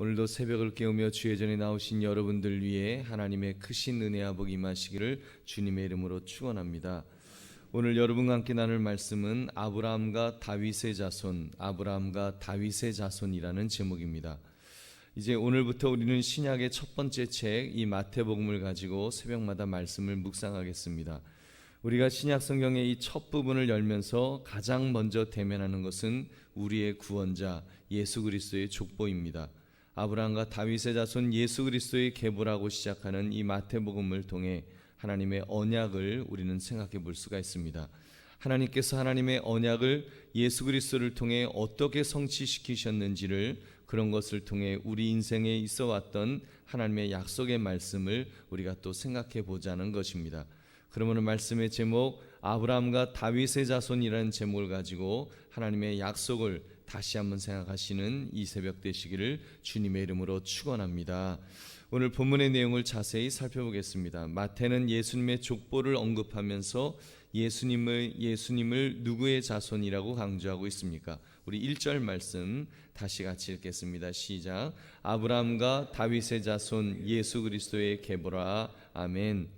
오늘도 새벽을 깨우며 주의 전에 나오신 여러분들 위해 하나님의 크신 은혜와 복이 임하시기를 주님의 이름으로 축원합니다. 오늘 여러분과 함께 나눌 말씀은 아브라함과 다윗의 자손이라는 제목입니다. 이제 오늘부터 우리는 신약의 첫 번째 책 이 마태복음을 가지고 새벽마다 말씀을 묵상하겠습니다. 우리가 신약 성경의 이 첫 부분을 열면서 가장 먼저 대면하는 것은 우리의 구원자 예수 그리스도의 족보입니다. 아브라함과 다윗의 자손 예수 그리스도의 계보라고 시작하는 이 마태복음을 통해 하나님의 언약을 우리는 생각해 볼 수가 있습니다. 하나님께서 하나님의 언약을 예수 그리스도를 통해 어떻게 성취시키셨는지를, 그런 것을 통해 우리 인생에 있어 왔던 하나님의 약속의 말씀을 우리가 또 생각해 보자는 것입니다. 그러면 오늘 말씀의 제목 아브라함과 다윗의 자손이라는 제목을 가지고 하나님의 약속을 다시 한번 생각하시는 이 새벽 되시기를 주님의 이름으로 축원합니다. 오늘 본문의 내용을 자세히 살펴보겠습니다. 마태는 예수님의 족보를 언급하면서 예수님을 누구의 자손이라고 강조하고 있습니까? 우리 1절 말씀 다시 같이 읽겠습니다. 시작. 아브라함과 다윗의 자손 예수 그리스도의 계보라. 아멘.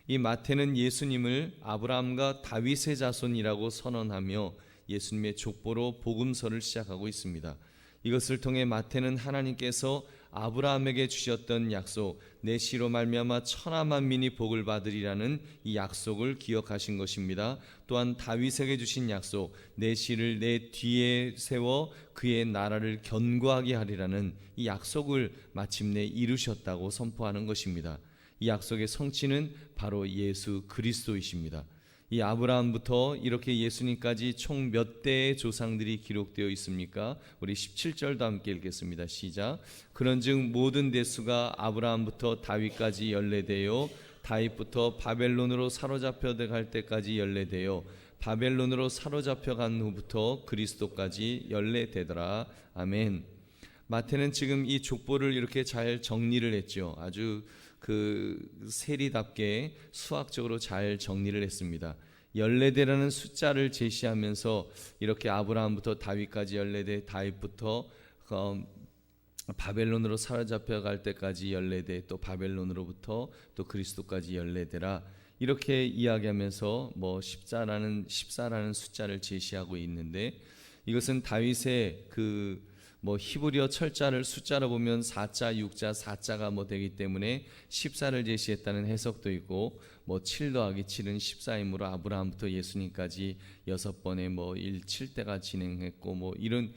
이 마태는 예수님을 아브라함과 다윗의 자손이라고 선언하며 예수님의 족보로 복음서를 시작하고 있습니다. 이것을 통해 마태는 하나님께서 아브라함에게 주셨던 약속, 내 씨로 말미암아 천하 만민이 복을 받으리라는 이 약속을 기억하신 것입니다. 또한 다윗에게 주신 약속, 내 씨를 내 뒤에 세워 그의 나라를 견고하게 하리라는 이 약속을 마침내 이루셨다고 선포하는 것입니다. 이 약속의 성취는 바로 예수 그리스도이십니다. 이 아브라함부터 이렇게 예수님까지 총 몇 대의 조상들이 기록되어 있습니까? 우리 17절도 함께 읽겠습니다. 시작. 그런즉 모든 대수가 아브라함부터 다윗까지 14대요 다윗부터 바벨론으로 사로잡혀 갈 때까지 14대요 바벨론으로 사로잡혀 간 후부터 그리스도까지 14대더라. 아멘. 마태는 지금 이 족보를 이렇게 잘 정리를 했죠. 아주 세리답게 수학적으로 잘 정리를 했습니다. 14대라는 숫자를 제시하면서 이렇게 아브라함부터 다윗까지 14대, 다윗부터 바벨론으로 사로잡혀 갈 때까지 14대, 또 바벨론으로부터 또 그리스도까지 14대라 이렇게 이야기하면서 14라는 숫자를 제시하고 있는데, 이것은 다윗의 히브리어 철자를 숫자로 보면 4자, 6자, 4자가 되기 때문에 14를 제시했다는 해석도 있고 7 더하기 7은 14이므로 아브라함부터 예수님까지 6번의 7대가 진행했고 이런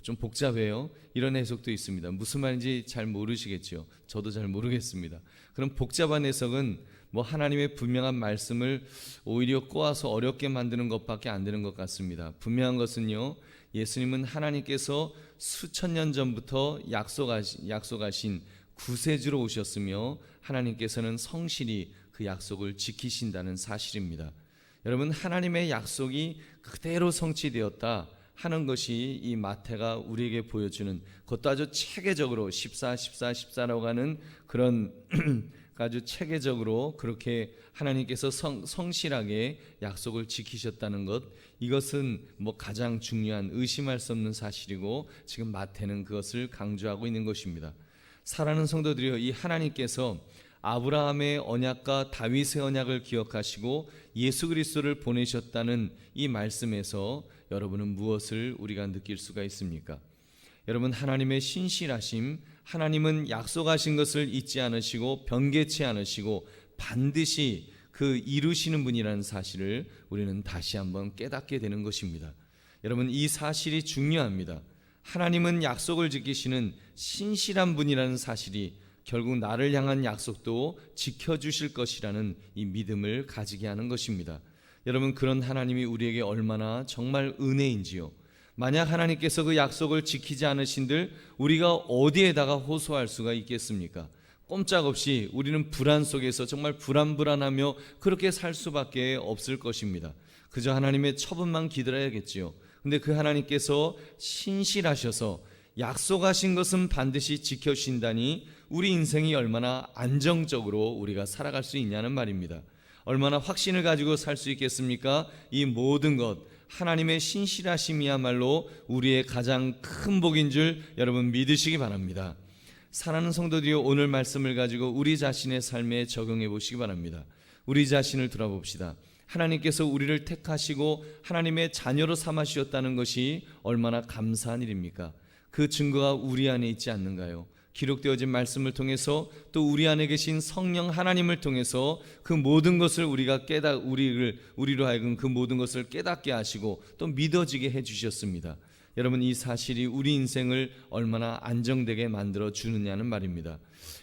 좀 복잡해요. 이런 해석도 있습니다. 무슨 말인지 잘 모르시겠죠. 저도 잘 모르겠습니다. 그럼 복잡한 해석은 하나님의 분명한 말씀을 오히려 꼬아서 어렵게 만드는 것밖에 안 되는 것 같습니다. 분명한 것은요, 예수님은 하나님께서 수천 년 전부터 약속하신 구세주로 오셨으며 하나님께서는 성실히 그 약속을 지키신다는 사실입니다. 여러분, 하나님의 약속이 그대로 성취되었다 하는 것이 이 마태가 우리에게 보여주는, 그것도 아주 체계적으로 14라고 하는 그런 아주 체계적으로 그렇게 하나님께서 성실하게 약속을 지키셨다는 것, 이것은 가장 중요한 의심할 수 없는 사실이고 지금 마태는 그것을 강조하고 있는 것입니다. 사랑하는 성도들이여, 이 하나님께서 아브라함의 언약과 다윗의 언약을 기억하시고 예수 그리스도를 보내셨다는 이 말씀에서 여러분은 무엇을 우리가 느낄 수가 있습니까? 여러분, 하나님의 신실하심, 하나님은 약속하신 것을 잊지 않으시고 변개치 않으시고 반드시 이루시는 분이라는 사실을 우리는 다시 한번 깨닫게 되는 것입니다. 여러분, 이 사실이 중요합니다. 하나님은 약속을 지키시는 신실한 분이라는 사실이 결국 나를 향한 약속도 지켜주실 것이라는 이 믿음을 가지게 하는 것입니다. 여러분, 그런 하나님이 우리에게 얼마나 정말 은혜인지요. 만약 하나님께서 그 약속을 지키지 않으신들 우리가 어디에다가 호소할 수가 있겠습니까? 꼼짝없이 우리는 불안 속에서 정말 불안하며 그렇게 살 수밖에 없을 것입니다. 그저 하나님의 처분만 기다려야겠지요. 근데 그 하나님께서 신실하셔서 약속하신 것은 반드시 지켜주신다니 우리 인생이 얼마나 안정적으로 우리가 살아갈 수 있냐는 말입니다. 얼마나 확신을 가지고 살 수 있겠습니까? 이 모든 것, 하나님의 신실하심이야말로 우리의 가장 큰 복인 줄 여러분 믿으시기 바랍니다. 사랑하는 성도들이여, 오늘 말씀을 가지고 우리 자신의 삶에 적용해 보시기 바랍니다. 우리 자신을 돌아봅시다. 하나님께서 우리를 택하시고 하나님의 자녀로 삼으셨다는 것이 얼마나 감사한 일입니까? 그 증거가 우리 안에 있지 않는가요? 기록되어진 말씀을 통해서 또 우리 안에 계신 성령 하나님을 통해서 그 모든 것을 우리가 우리로 하여금 그 모든 것을 깨닫게 하시고 또 믿어지게 해주셨습니다. 여러분, 이 사실이 우리 인생을 얼마나 안정되게 만들어 주느냐는 말입니다.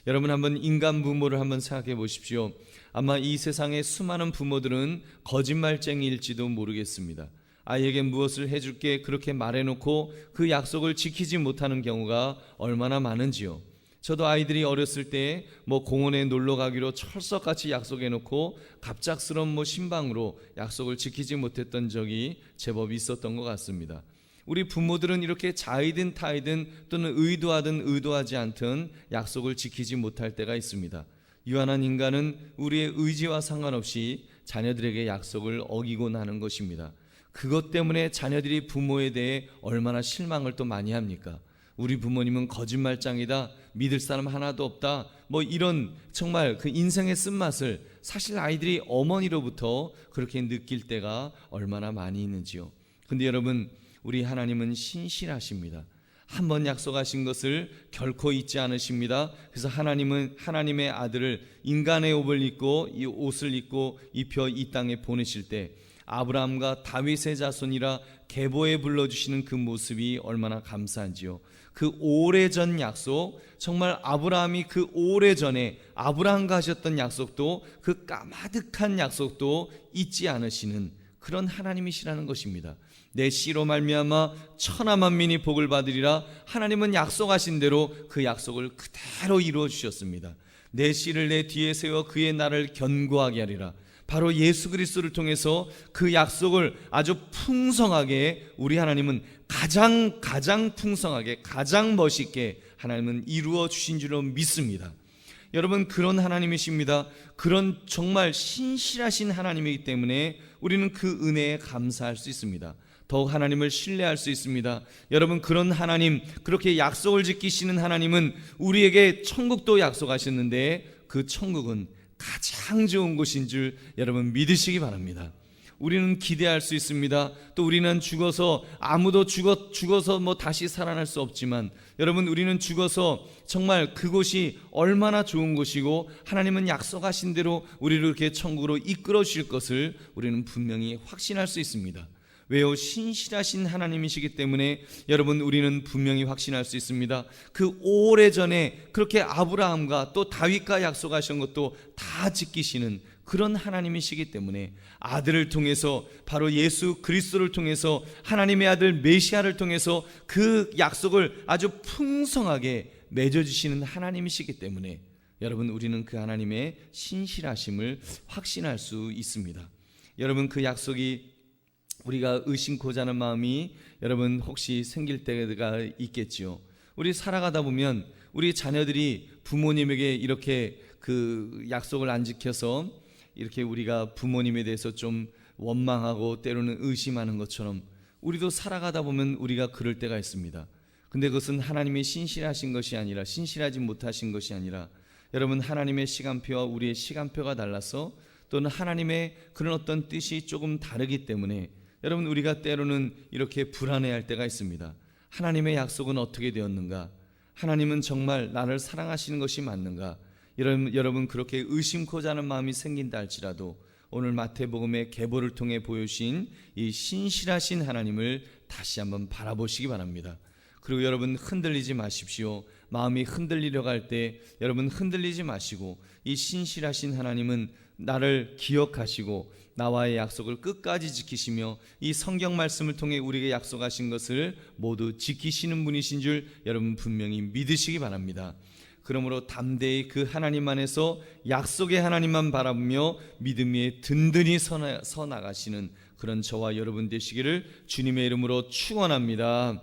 여러분, 한번 인간 부모를 한번 생각해 보십시오. 아마 이 세상의 수많은 부모들은 거짓말쟁이일지도 모르겠습니다. 아이에게 무엇을 해줄게 그렇게 말해놓고 그 약속을 지키지 못하는 경우가 얼마나 많은지요. 저도 아이들이 어렸을 때 공원에 놀러 가기로 철석같이 약속해놓고 갑작스러운 신방으로 약속을 지키지 못했던 적이 제법 있었던 것 같습니다. 우리 부모들은 이렇게 자의든 타의든 또는 의도하든 의도하지 않든 약속을 지키지 못할 때가 있습니다. 유한한 인간은 우리의 의지와 상관없이 자녀들에게 약속을 어기곤 하는 것입니다. 그것 때문에 자녀들이 부모에 대해 얼마나 실망을 또 많이 합니까? 우리 부모님은 거짓말장이다, 믿을 사람 하나도 없다, 이런 정말 그 인생의 쓴맛을 사실 아이들이 어머니로부터 그렇게 느낄 때가 얼마나 많이 있는지요. 근데 여러분, 우리 하나님은 신실하십니다. 한번 약속하신 것을 결코 잊지 않으십니다. 그래서 하나님은 하나님의 아들을 인간의 옷을 입고 이 옷을 입고 입혀 이 땅에 보내실 때 아브라함과 다윗의 자손이라 계보에 불러주시는 그 모습이 얼마나 감사한지요. 그 오래전 약속, 정말 아브라함이 그 오래전에 아브라함과 하셨던 약속도, 그 까마득한 약속도 잊지 않으시는 그런 하나님이시라는 것입니다. 내 씨로 말미암아 천하 만민이 복을 받으리라. 하나님은 약속하신 대로 그 약속을 그대로 이루어 주셨습니다. 내 씨를 내 뒤에 세워 그의 나를 견고하게 하리라. 바로 예수 그리스도를 통해서 그 약속을 아주 풍성하게 우리 하나님은 가장 풍성하게 가장 멋있게 하나님은 이루어 주신 줄로 믿습니다. 여러분, 그런 하나님이십니다. 그런 정말 신실하신 하나님이기 때문에 우리는 그 은혜에 감사할 수 있습니다. 더욱 하나님을 신뢰할 수 있습니다. 여러분, 그런 하나님, 그렇게 약속을 지키시는 하나님은 우리에게 천국도 약속하셨는데 그 천국은 가장 좋은 곳인 줄 여러분 믿으시기 바랍니다. 우리는 기대할 수 있습니다. 또 우리는 죽어서 아무도 죽어서 다시 살아날 수 없지만 여러분, 우리는 죽어서 정말 그곳이 얼마나 좋은 곳이고 하나님은 약속하신 대로 우리를 이렇게 천국으로 이끌어 주실 것을 우리는 분명히 확신할 수 있습니다. 왜요? 신실하신 하나님이시기 때문에 여러분, 우리는 분명히 확신할 수 있습니다. 그 오래전에 그렇게 아브라함과 또 다윗과 약속하신 것도 다 지키시는 그런 하나님이시기 때문에 아들을 통해서, 바로 예수 그리스도를 통해서, 하나님의 아들 메시아를 통해서 그 약속을 아주 풍성하게 맺어주시는 하나님이시기 때문에 여러분, 우리는 그 하나님의 신실하심을 확신할 수 있습니다. 여러분, 그 약속이 우리가 의심코자 하는 마음이 여러분 혹시 생길 때가 있겠지요. 우리 살아가다 보면 우리 자녀들이 부모님에게 이렇게 그 약속을 안 지켜서 이렇게 우리가 부모님에 대해서 좀 원망하고 때로는 의심하는 것처럼 우리도 살아가다 보면 우리가 그럴 때가 있습니다. 근데 그것은 하나님이 신실하신 것이 아니라, 신실하지 못하신 것이 아니라 여러분, 하나님의 시간표와 우리의 시간표가 달라서 또는 하나님의 그런 어떤 뜻이 조금 다르기 때문에 여러분, 우리가 때로는 이렇게 불안해할 때가 있습니다. 하나님의 약속은 어떻게 되었는가? 하나님은 정말 나를 사랑하시는 것이 맞는가? 여러분, 그렇게 의심코자 하는 마음이 생긴다 할지라도 오늘 마태복음의 계보를 통해 보여주신 이 신실하신 하나님을 다시 한번 바라보시기 바랍니다. 그리고 여러분, 흔들리지 마십시오. 마음이 흔들리려고 할 때 여러분 흔들리지 마시고, 이 신실하신 하나님은 나를 기억하시고 나와의 약속을 끝까지 지키시며 이 성경 말씀을 통해 우리에게 약속하신 것을 모두 지키시는 분이신 줄 여러분 분명히 믿으시기 바랍니다. 그러므로 담대히 그 하나님 안에서 약속의 하나님만 바라보며 믿음 위에 든든히 서 나가시는 그런 저와 여러분 되시기를 주님의 이름으로 축원합니다.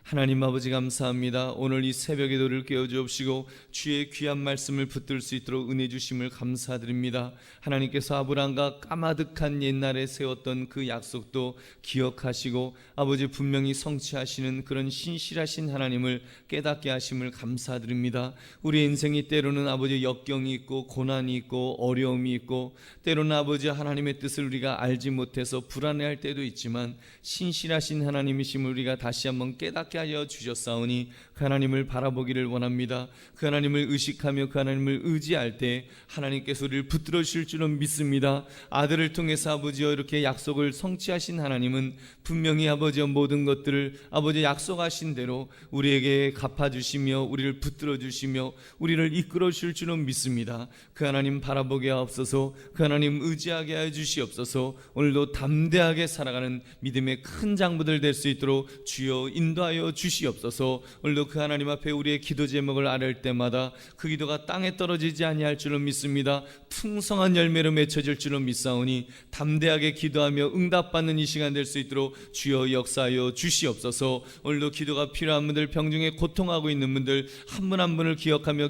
하나님 아버지 감사합니다. 오늘 이 새벽의 도를 깨워주옵시고 주의 귀한 말씀을 붙들 수 있도록 은혜 주심을 감사드립니다. 하나님께서 아브라함과 까마득한 옛날에 세웠던 그 약속도 기억하시고 아버지 분명히 성취하시는 그런 신실하신 하나님을 깨닫게 하심을 감사드립니다. 우리 인생이 때로는 아버지 역경이 있고 고난이 있고 어려움이 있고 때로는 아버지 하나님의 뜻을 우리가 알지 못해서 불안해할 때도 있지만 신실하신 하나님이심을 우리가 다시 한번 깨닫게 하여 주셨사오니 그 하나님을 바라보기를 원합니다. 그 하나님을 의식하며 그 하나님을 의지할 때 하나님께서 우리를 붙들어 주실 줄은 믿습니다. 아들을 통해서 아버지여 이렇게 약속을 성취하신 하나님은 분명히 아버지여 모든 것들을 아버지 약속하신 대로 우리에게 갚아주시며 우리를 붙들어 주시며 우리를 이끌어 주실 줄은 믿습니다. 그 하나님 바라보게 하옵소서. 그 하나님 의지하게 하여 주시옵소서. 오늘도 담대하게 살아가는 믿음의 큰 장부들 될 수 있도록 주여 인도하여 주시옵소서. 오늘도 그 하나님 앞에 우리의 기도 제목을 아뢰을 때마다 그 기도가 땅에 떨어지지 아니할 줄로 믿습니다. 풍성한 열매로 맺혀질 줄로 믿사오니 담대하게 기도하며 응답받는 이 시간 될 수 있도록 주여 역사하여 주시옵소서. 오늘도 기도가 필요한 분들, 병중에 고통하고 있는 분들 한 분 한 분을 기억하며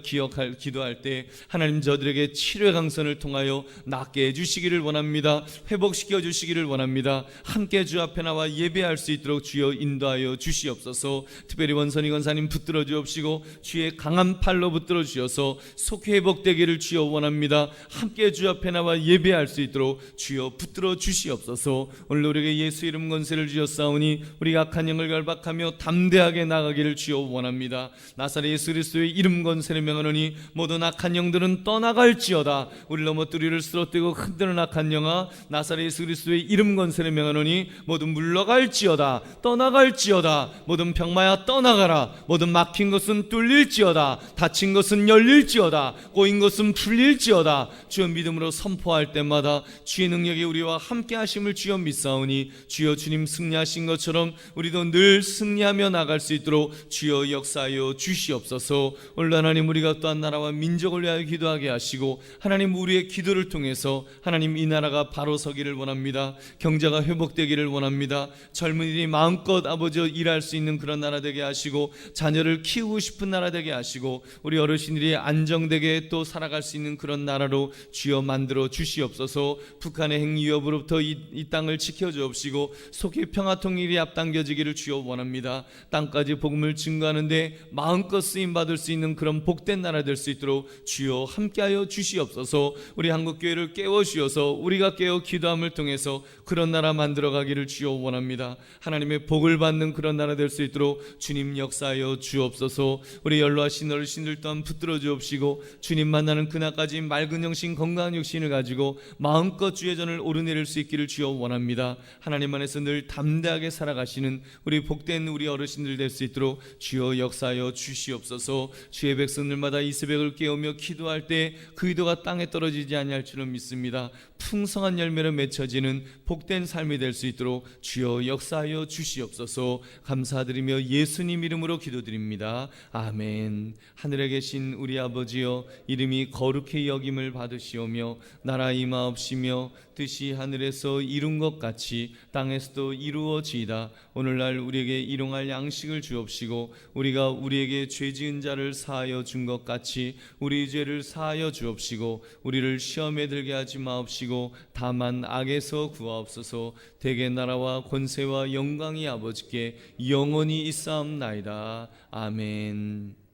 기도할 때 하나님 저들에게 치료의 강선을 통하여 낫게 해주시기를 원합니다. 회복시켜 주시기를 원합니다. 함께 주 앞에 나와 예배할 수 있도록 주여 인도하여 주시옵소서. 특별히 원선이 권사님 붙들어 주옵시고 주의 강한 팔로 붙들어 주셔서 속히 회복되기를 주여 원합니다. 함께 주 앞에 나와 예배할 수 있도록 주여 붙들어 주시옵소서. 오늘 우리에게 예수 이름 권세를 주셨사오니 우리가 악한 영을 결박하며 담대하게 나가기를 주여 원합니다. 나사렛 예수 그리스도의 이름 권세를 명하노니 모든 악한 영들은 떠나갈지어다. 우리 넘어뜨리를 쓰러뜨리고 흔드는 악한 영아, 나사렛 예수 그리스도의 이름 권세를 명하노니 모든 물러갈지어다. 떠나갈지어다. 모든 병마야 떠나가라. 모든 막힌 것은 뚫릴지어다. 닫힌 것은 열릴지어다. 꼬인 것은 풀릴지어다. 주여 믿음으로 선포할 때마다 주의 능력이 우리와 함께 하심을 주여 믿사오니 주여 주님 승리하신 것처럼 우리도 늘 승리하며 나갈 수 있도록 주여 역사하여 주시옵소서. 오늘 하나님 우리가 또한 나라와 민족을 위하여 기도하게 하시고 하나님 우리의 기도를 통해서 하나님 이 나라가 바로 서기를 원합니다. 경제가 회복되기를 원합니다. 젊은이들이 마음껏 아버지여 일할 수 있는 그런 나라 되게 하시고 자녀를 키우고 싶은 나라 되게 하시고 우리 어르신들이 안정되게 또 살아갈 수 있는 그런 나라로 주여 만들어 주시옵소서. 북한의 핵 위협으로부터 이 땅을 지켜주옵시고 속히 평화 통일이 앞당겨지기를 주여 원합니다. 땅까지 복음을 증거하는데 마음껏 쓰임받을 수 있는 그런 복된 나라 될 수 있도록 주여 함께하여 주시옵소서. 우리 한국교회를 깨워주셔서 우리가 깨어 기도함을 통해서 그런 나라 만들어가기를 주여 원합니다. 하나님의 복을 받는 그런 나라 될 수 있도록 주님 역사하여 주옵소서. 우리 연로하신 어르신들 또한 붙들어 주옵시고 주님 만나는 그날까지 맑은 영신 건강한 육신을 가지고 마음껏 주의 전을 오르내릴 수 있기를 주여 원합니다. 하나님 안에서 늘 담대하게 살아가시는 우리 복된 우리 어르신들 될 수 있도록 주여 역사하여 주시옵소서. 주의 백성들마다 이 새벽을 깨우며 기도할 때 그 기도가 땅에 떨어지지 아니할 줄로 믿습니다. 풍성한 열매로 맺혀지는 복된 삶이 될 수 있도록 주여 역사하여 주시옵소서. 감사드리며 예수님 이름으로 기도드립니다. 아멘. 하늘에 계신 우리 아버지여, 이름이 거룩히 여김을 받으시오며 나라 임하옵시며 뜻이 하늘에서 이룬 것 같이 땅에서도 이루어지이다. 오늘날 우리에게 일용할 양식을 주옵시고 우리가 우리에게 죄 지은 자를 사하여 준 것 같이 우리 죄를 사하여 주옵시고 우리를 시험에 들게 하지 마옵시고 다만 악에서 구하옵소서. 대개 나라와 권세와 영광이 아버지께 영원히 있사옵나이다. 아멘.